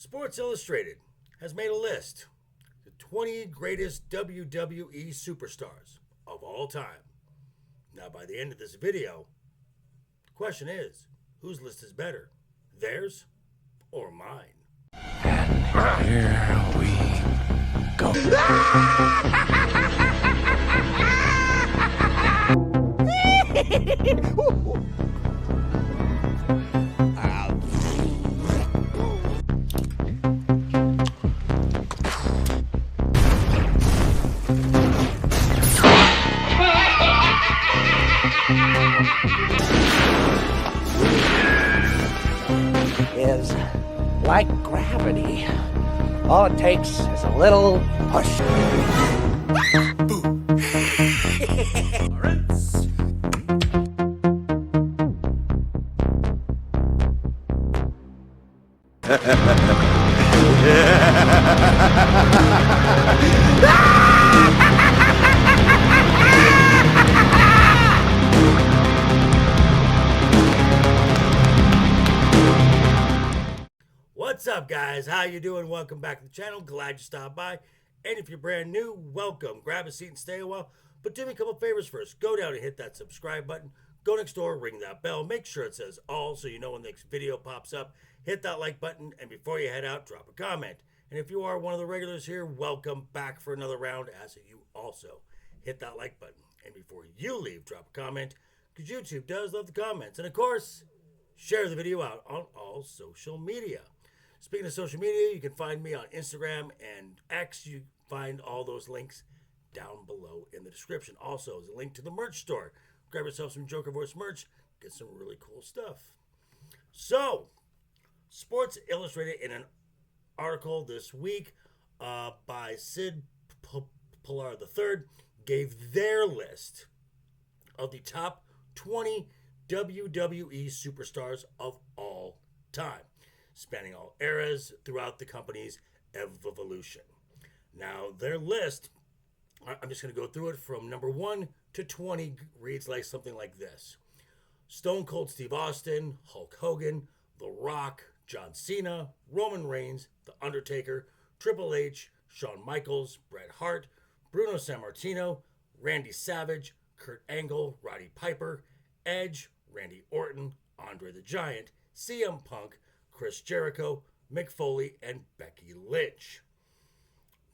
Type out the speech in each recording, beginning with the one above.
Sports Illustrated has made a list. The 20 greatest WWE superstars of all time. Now, by the end of this video, the question is, whose list is better? Theirs or mine? And here we go. Is like gravity. All it takes is a little push. What's up, guys? How you doing? Welcome back to the channel. Glad you stopped by. And if you're brand new, welcome. Grab a seat and stay a while. But do me a couple favors first. Go down and hit that subscribe button. Go next door, ring that bell. Make sure it says all so you know when the next video pops up. Hit that like button. And before you head out, drop a comment. And if you are one of the regulars here, welcome back for another round. As you also hit that like button. And before you leave, drop a comment. Because YouTube does love the comments. And of course, share the video out on all social media. Speaking of social media, you can find me on Instagram and X. You find all those links down below in the description. Also, there's a link to the merch store. Grab yourself some Joker Voice merch. Get some really cool stuff. So, Sports Illustrated, in an article this week by Sid Pilar III, gave their list of the top 20 WWE superstars of all time, spanning all eras throughout the company's evolution. Now, their list, I'm just going to go through it from number 1 to 20, reads like something like this. Stone Cold Steve Austin, Hulk Hogan, The Rock, John Cena, Roman Reigns, The Undertaker, Triple H, Shawn Michaels, Bret Hart, Bruno Sammartino, Randy Savage, Kurt Angle, Roddy Piper, Edge, Randy Orton, Andre the Giant, CM Punk, Chris Jericho, Mick Foley, and Becky Lynch.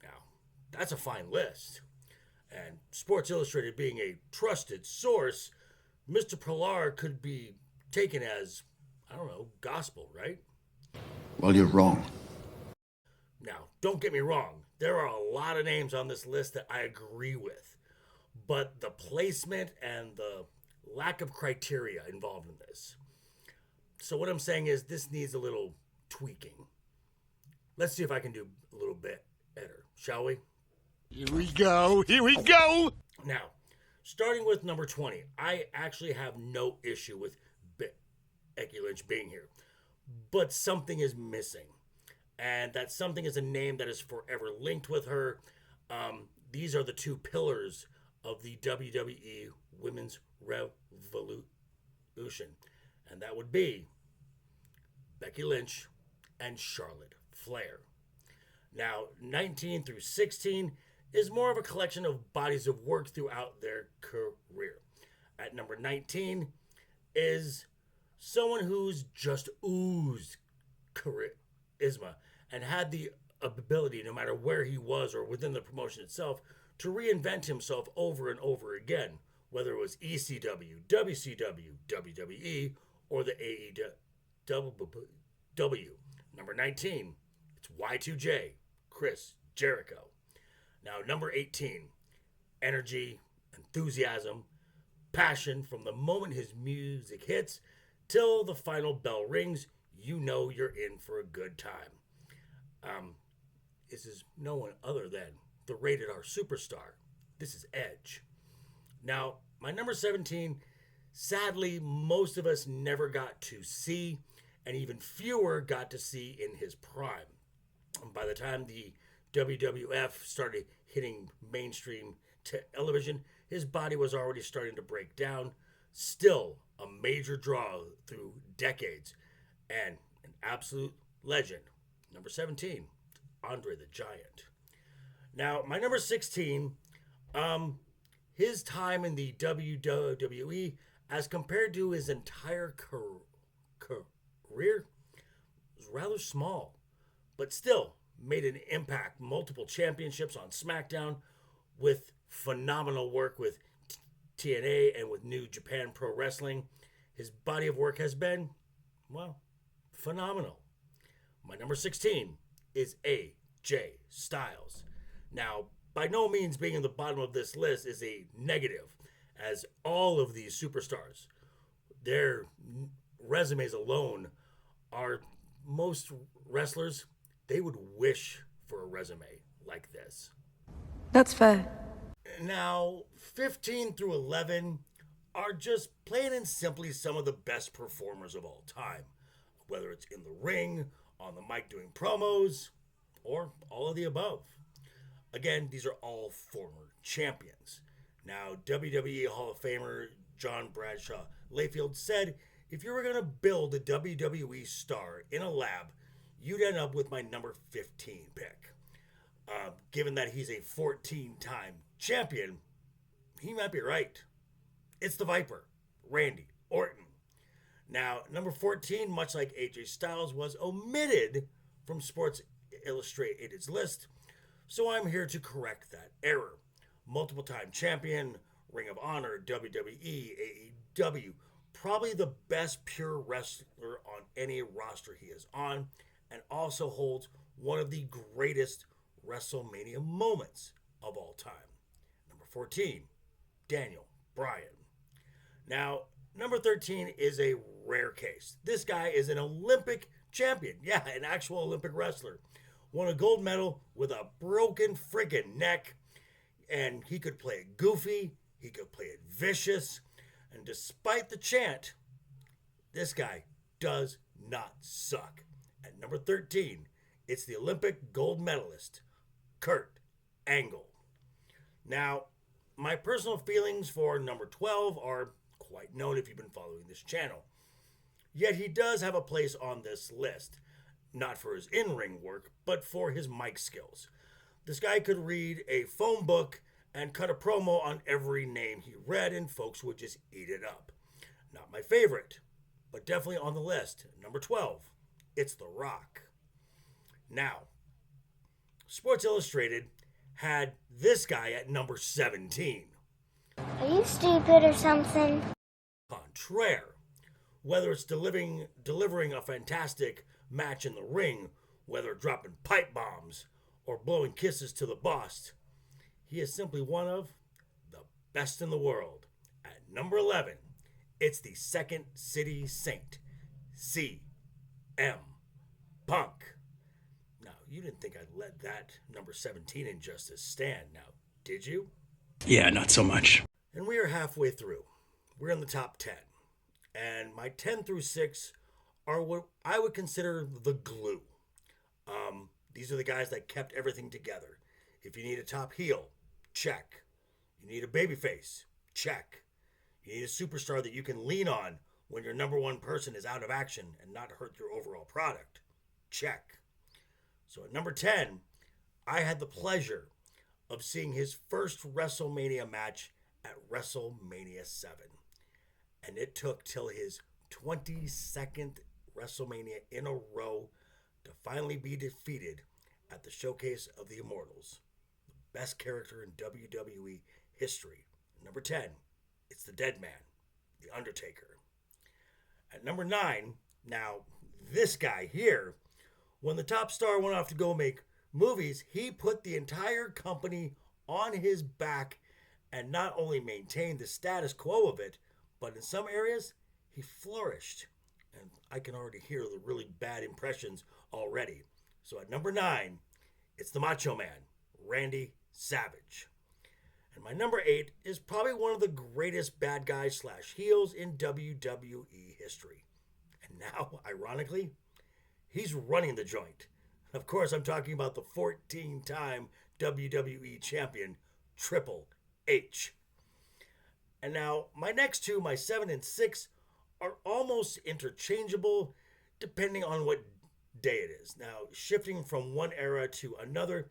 Now, that's a fine list. And Sports Illustrated being a trusted source, Mr. Pilar could be taken as, I don't know, gospel, right? Well, you're wrong. Now, don't get me wrong. There are a lot of names on this list that I agree with. But the placement and the lack of criteria involved in this. So what I'm saying is this needs a little tweaking. Let's see if I can do a little bit better, shall we? Here we go. Here we go. Now, starting with number 20, I actually have no issue with Becky Lynch being here. But something is missing. And that something is a name that is forever linked with her. These are the two pillars of the WWE Women's Revolution. And that would be Becky Lynch and Charlotte Flair. Now, 19 through 16 is more of a collection of bodies of work throughout their career. At number 19 is someone who's just oozed charisma and had the ability, no matter where he was or within the promotion itself, to reinvent himself over and over again, whether it was ECW, WCW, WWE, or the AEW. Number 19, it's Y2J, Chris Jericho. Now, number 18, energy, enthusiasm, passion from the moment his music hits till the final bell rings. You know you're in for a good time. This is no one other than the rated R superstar. This is Edge. Now, my number 17, sadly, most of us never got to see, and even fewer got to see in his prime. By the time the WWF started hitting mainstream television, his body was already starting to break down. Still a major draw through decades, and an absolute legend. Number 17, Andre the Giant. Now, my number 16, his time in the WWE as compared to his entire career was rather small, but still made an impact. Multiple championships on SmackDown with phenomenal work with TNA and with New Japan Pro Wrestling. His body of work has been, well, phenomenal. My number 16 is AJ Styles. Now, by no means being in the bottom of this list is a negative, as all of these superstars, their resumes alone are, most wrestlers, they would wish for a resume like this. That's fair. Now, 15 through 11 are just plain and simply some of the best performers of all time, whether it's in the ring, on the mic doing promos, or all of the above. Again, these are all former champions. Now, WWE Hall of Famer John Bradshaw Layfield said, if you were going to build a WWE star in a lab, you'd end up with my number 15 pick. Given that he's a 14-time champion, he might be right. It's the Viper, Randy Orton. Now, number 14, much like AJ Styles, was omitted from Sports Illustrated's list, so I'm here to correct that error. Multiple-time champion, Ring of Honor, WWE, AEW, probably the best pure wrestler on any roster he is on, and also holds one of the greatest WrestleMania moments of all time. Number 14, Daniel Bryan. Now, number 13 is a rare case. This guy is an Olympic champion. Yeah, an actual Olympic wrestler. Won a gold medal with a broken friggin' neck. And he could play it goofy. He could play it vicious. And despite the chant, this guy does not suck. At number 13, it's the Olympic gold medalist, Kurt Angle. Now, my personal feelings for number 12 are quite known if you've been following this channel. Yet he does have a place on this list. Not for his in-ring work, but for his mic skills. This guy could read a phone book and cut a promo on every name he read, and folks would just eat it up. Not my favorite, but definitely on the list. Number 12, it's The Rock. Now, Sports Illustrated had this guy at number 17. Are you stupid or something? Contraire. Whether it's delivering a fantastic match in the ring, whether dropping pipe bombs or blowing kisses to the boss, he is simply one of the best in the world. At number 11, it's the Second City Saint, CM Punk. Now, you didn't think I'd let that number 17 injustice stand now, did you? Yeah, not so much. And we are halfway through. We're in the top 10. And my 10 through 6 are what I would consider the glue. These are the guys that kept everything together. If you need a top heel, check. You need a babyface, check. You need a superstar that you can lean on when your number one person is out of action and not hurt your overall product, check. So at number 10, I had the pleasure of seeing his first WrestleMania match at WrestleMania 7. And it took till his 22nd WrestleMania in a row to finally be defeated at the Showcase of the Immortals. The best character in WWE history. Number 10, it's the Dead Man, The Undertaker. At number 9, now this guy here, when the top star went off to go make movies, he put the entire company on his back and not only maintained the status quo of it, but in some areas, he flourished. And I can already hear the really bad impressions already. So at number 9, it's the Macho Man, Randy Savage. And my number 8 is probably one of the greatest bad guys / heels in WWE history. And now, ironically, he's running the joint. Of course, I'm talking about the 14-time WWE champion, Triple H. And now, my next two, my 7 and 6, are almost interchangeable depending on what day it is. Now, shifting from one era to another,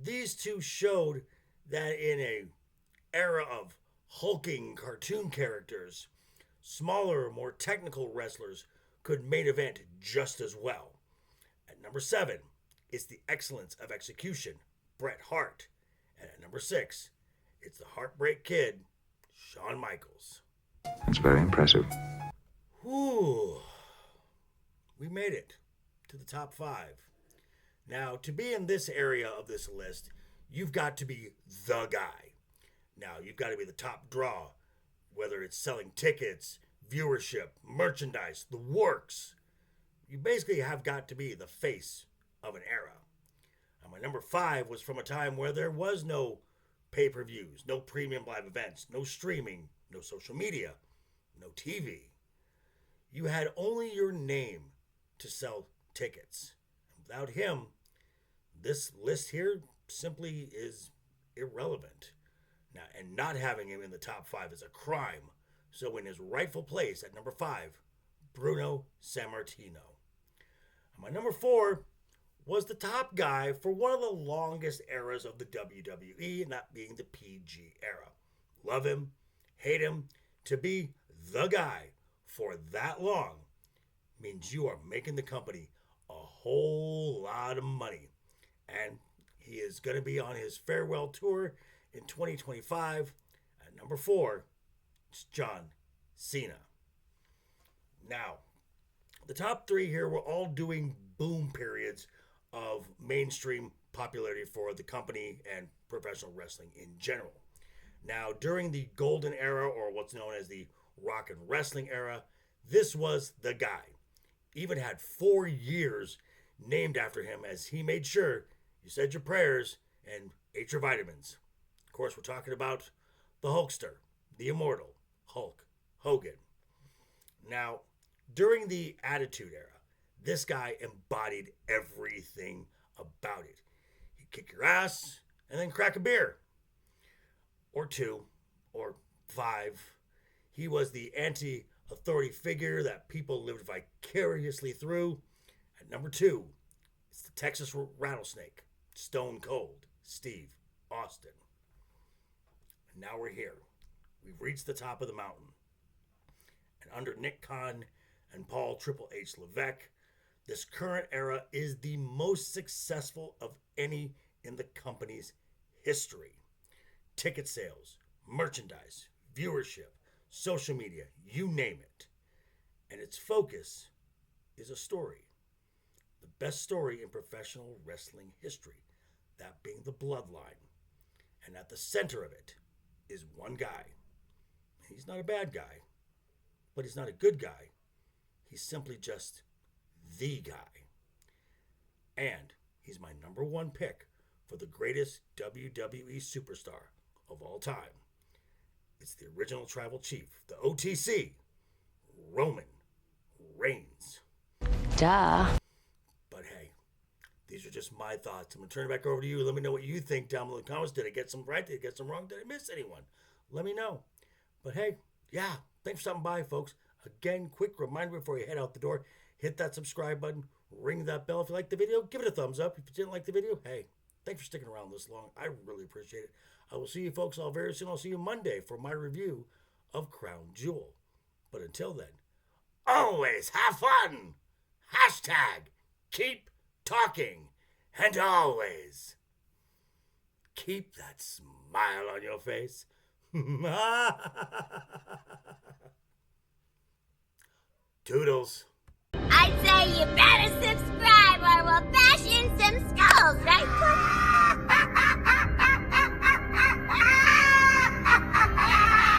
these two showed that in a era of hulking cartoon characters, smaller, more technical wrestlers could main event just as well. At number 7, it's the excellence of execution, Bret Hart. And at number 6, it's the Heartbreak Kid, Shawn Michaels. That's very impressive. Whew. We made it to the top 5. Now, to be in this area of this list, you've got to be the guy. Now, you've got to be the top draw, whether it's selling tickets, viewership, merchandise, the works. You basically have got to be the face of an era. And my number 5 was from a time where there was no pay-per-views, no premium live events, no streaming, no social media, no TV. You had only your name to sell tickets. Without him, this list here simply is irrelevant. Now, and not having him in the top 5 is a crime. So in his rightful place at number 5, Bruno Sammartino. And my number 4 was the top guy for one of the longest eras of the WWE, and that being the PG era. Love him, hate him, to be the guy for that long means you are making the company a whole lot of money. And he is going to be on his farewell tour in 2025. At number 4, it's John Cena. Now, the top 3 here were all doing boom periods of mainstream popularity for the company and professional wrestling in general. Now, during the golden era, or what's known as the rock and wrestling era, this was the guy. Even had 4 years named after him, as he made sure you said your prayers and ate your vitamins. Of course, we're talking about the Hulkster, the immortal Hulk Hogan. Now, during the Attitude Era, this guy embodied everything about it. He'd kick your ass and then crack a beer. Or 2, or 5. He was the anti-authority figure that people lived vicariously through. At number 2, it's the Texas Rattlesnake, Stone Cold Steve Austin. And now we're here. We've reached the top of the mountain. And under Nick Khan and Paul Triple H Levesque, this current era is the most successful of any in the company's history. Ticket sales, merchandise, viewership, social media, you name it. And its focus is a story. The best story in professional wrestling history, that being the Bloodline. And at the center of it is one guy. He's not a bad guy, but he's not a good guy. He's simply just the guy. And he's my number 1 pick for the greatest WWE superstar of all time. It's the original tribal chief, the OTC, Roman Reigns. Duh. But hey, these are just my thoughts. I'm going to turn it back over to you. Let me know what you think down below in the comments. Did I get some right? Did I get some wrong? Did I miss anyone? Let me know. But hey, yeah, thanks for stopping by, folks. Again, quick reminder before you head out the door, hit that subscribe button, ring that bell. If you liked the video, give it a thumbs up. If you didn't like the video, hey, thanks for sticking around this long. I really appreciate it. I will see you folks all very soon. I'll see you Monday for my review of Crown Jewel. But until then, always have fun. Hashtag keep talking. And always keep that smile on your face. Toodles. I say you better sit